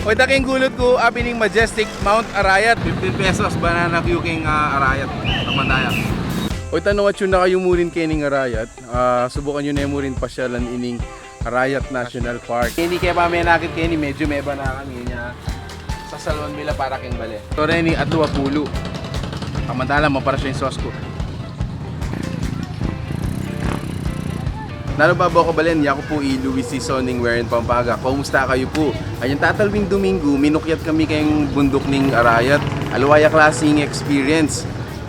O taking gulot ko, apining Majestic Mount Arayat. 15 pesos, banana Q king Arayat. Kapandaya. O tanong at yun na kayo murin kening Arayat. Subukan nyo na yung murin pasyalan ining Arayat National Park. Hindi kaya pa may nakit kaya medyo may ba na kami niya. Sa salon mila para keng bale. Ito rin yung atwa pulo. Kamantala mo para siya yung sauce ko. Nalababa ko balen, ako po Luis C. Soning Werin Pampaga. Kumusta kayo po? Ayun tatalwing Domingo, minukyat kami kayong bundok ning Arayat. Aluwaya klaseng experience.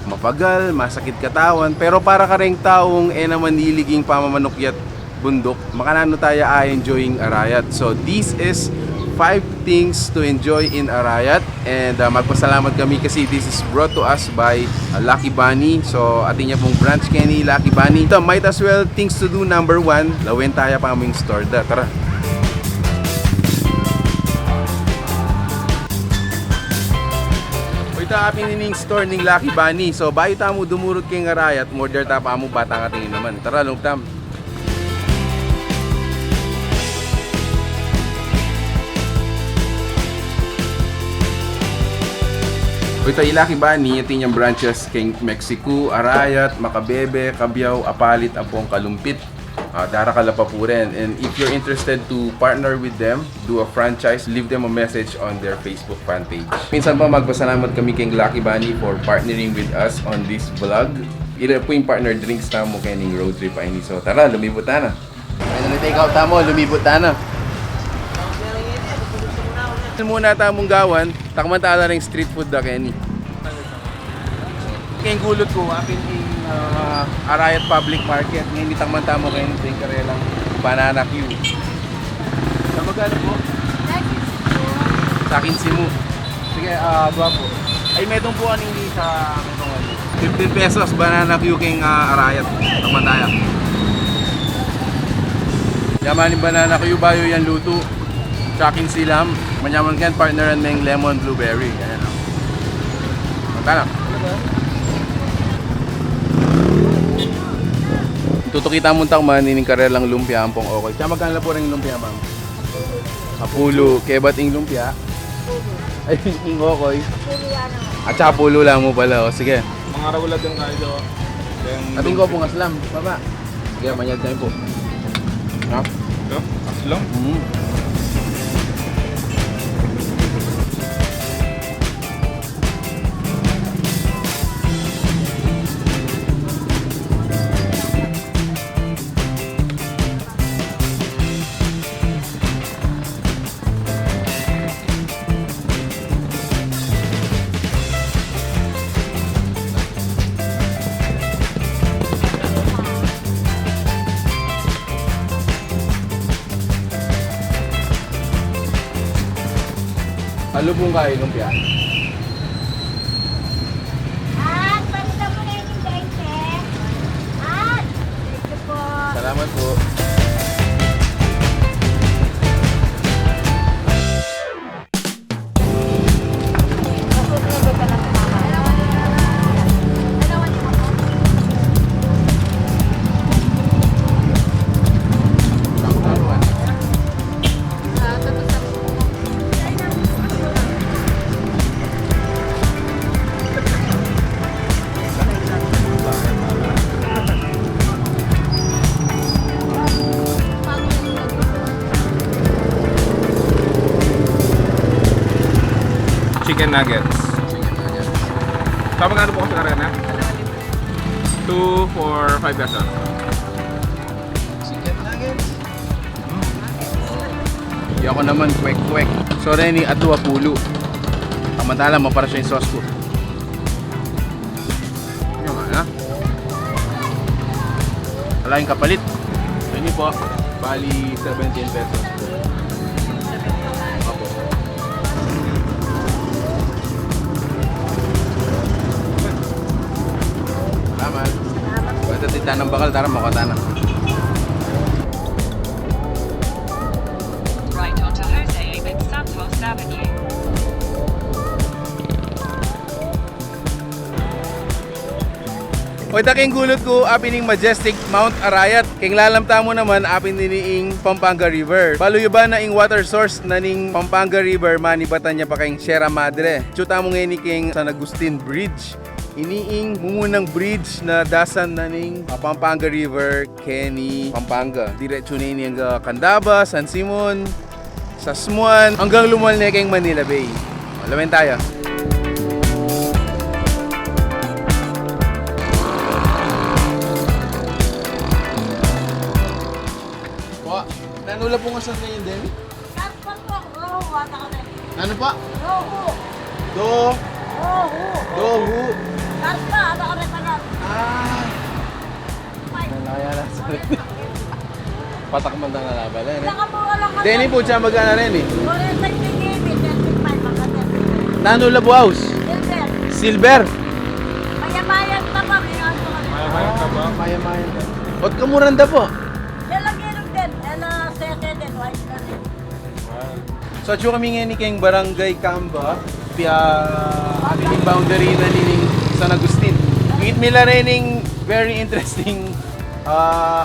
Mapagal, masakit katawan, pero para ka ring taong naman niliging pamamanukyat bundok, makanano tayo enjoying Arayat. So this is 5 things to enjoy in Arayat, and magpasalamat kami kasi this is brought to us by Lucky Bunny. So atin niya pong branch Kenny Lucky Bunny. So might as well things to do number 1, lawin tayo pa aming store da. Tara. Ito apin ning store ning Lucky Bunny. So bayo ta mo dumurot kay Arayat, order ta pa mo bata nga tingin naman. Tara lungtam. Ito yung Lucky Bunny, ito yung branches kay Mexico, Arayat, Macabebe, Cabiao, Apalit, Ampong, Kalumpit, Dara Calapa po rin. And if you're interested to partner with them, do a franchise, leave them a message on their Facebook fan page. Minsan pa magpasalamat kami kay Lucky Bunny for partnering with us on this vlog. Ito po yung partner drinks na mo kay ning road trip ay ni. So tara, lumibot na. Ay take out tamo, lumibot na. Muna tamong gawan, takmantala ring street food da Kenny. Kayong gulot ko, akin yung Arayat Public Market. Ngayon takmanta mo kayo ng karelang banana Q. Sa magkano po? Sa akin simu. Sige, dua po. Ay, medong po aning sa 15 pesos, banana Q king Arayat. Takmantaya. Yaman yung banana Q, bayo yan luto. Chaking silam, manyaman kan partneran ng lemon blueberry. Ayan o. Magkano? Tutukita mo tang man, ining karelang lumpia, ampong okay. Siya magkano po rin lumpia, ma'am? Apulo. Kaya ba't yung lumpia? Ay, yung okay. At saka pulo lang mo pala. O, sige. Mga ragulad yung kayo. Ating ko pong aslam. Baba. Sige, manyad tayo po. Ha? Ito? Aslang? Ano pong kain lumpia? Panita mo na yung guys eh. Thank you po. Salamat po. Chicken nuggets. So, magkano po kasi karena? 2 for 5 pesos. Chicken nuggets. Di ako naman kwek-kwek. So Renny, atwa pulo. Kamantala mo para siya yung sauce ko. Ano nga na? Wala yung kapalit. So yun po, bali 17 pesos. Opo. Salamat. Basta tita ng bakal, tara makata na. Right onto Jose Abed Santos Avenue. O taking gulot ko, apin ning majestic Mount Arayat. King lalamta mo naman, apin ning Pampanga River. Baluyo ba na ing water source na ning Pampanga River, manibatan niya pa kayong Sierra Madre. Chuta mo ngayon ni King San Agustin Bridge. Iniing mungunang bridge na dasan na ning Pampanga River, Kenny, Pampanga. Diretso na ini hanggang Candaba, San Simon, Sasmuan, hanggang lumal na kayong Manila Bay. Alamin tayo. Nanula po nga sa ngayon din? Karpa po. Roho. Wata ka na. Ano pa? Roho. Dohu. Roho. Karpa. Wata ka na tagal. Nalaya na sa patak man na nalaban eh. Nakabuha lang ka. Denny po siya magana rin eh. Kore sa tingin. 35 magkatid. Nanula po house. Silver. Silver. Mayamayag pa pa. Minaso ka na. Maya-maya ka ba? Maya-maya. Ot kamuranda po. Yalang ilog din. Ela sete din. White na din. So at kami nga ni King Barangay Camba, pia ating boundary na nining San Agustin. Ngit mila rin very interesting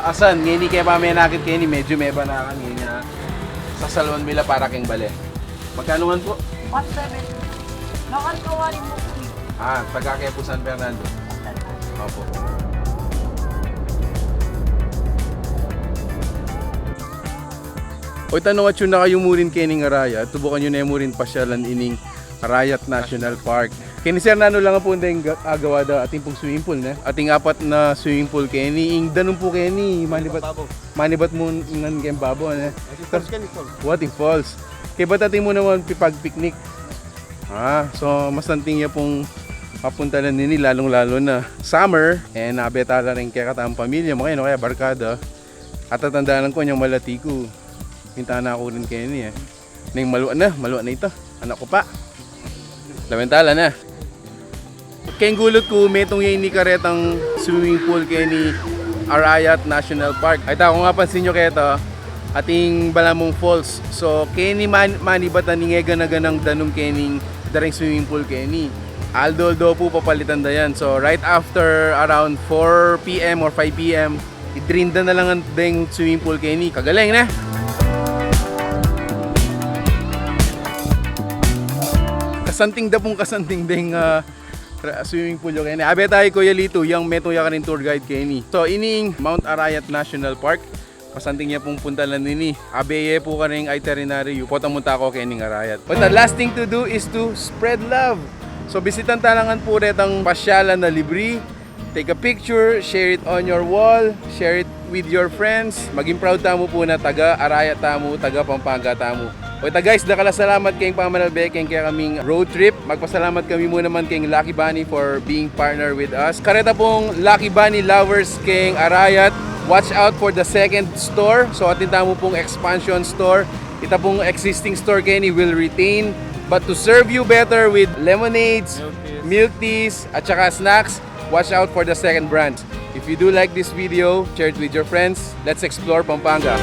asan. Ngayon kaya pa may nakit kayo ni medyo may banakan niya sa salon mila para king bale. Magkano man po? 170. Nakan kawarin mo. Taga kay po San Fernando. Opo. O tanong at yun na kayo murin kining Arayat, tubukan nyo na yung murin pasyalan ining Arayat National Park. Kini sir nano lang po na yung agawa da ating pong swimming pool na. Ating apat na swimming pool kini ing danong po kini manibat mo ngan kayong babo na. Wating falls. Kaya ba't ating mo naman pipag-picnic? So mas nanting niya pong papunta na nini lalong-lalo na summer and nabetala rin kaya katang pamilya mo kayo kaya barkada. At tatandaan ko niyang malati ko. Pinta na ako rin kayo niya. Nang maluwa na ito. Anak ko pa. Lamentala na. Kaya gulot ko, may itong yung karetang swimming pool kayo ni Arayat National Park. Ay ta, kung nga pansin nyo kayo ito, ating Balamong Falls. So, kayo ni manibatan ni ngega-naganang danong kayo ni daring swimming pool kayo ni. Aldo po papalitan da yan. So, right after around 4 p.m. or 5 p.m., idrinda na lang ang ding swimming pool kayo ni. Kagaling na! Kasanting ding swimming pool yung kaya. Abe tayo Kuya Lito, yung meto ya ka rin tour guide kayo ni. So ining Mount Arayat National Park, kasanting niya pong punta lang nini. Abeye po ka rin itinerary, upotang munta ko kayo ning Arayat. But the last thing to do is to spread love. So bisitan talangan po rin ang pasyalan na libre. Take a picture, share it on your wall, share it with your friends. Maging proud tamo po na taga Arayat tamo, taga Pampanga tamo. O ito guys, salamat kayong Pamanalbe, kayong kaya kaming road trip. Magpasalamat kami muna naman kayong Lucky Bunny for being partner with us. Kareta pong Lucky Bunny lovers kayong Arayat. Watch out for the second store. So atin tamo pong expansion store. Ito pong existing store kayo ni will retain. But to serve you better with lemonades, milk teas, at saka snacks, watch out for the second branch. If you do like this video, share it with your friends. Let's explore Pampanga.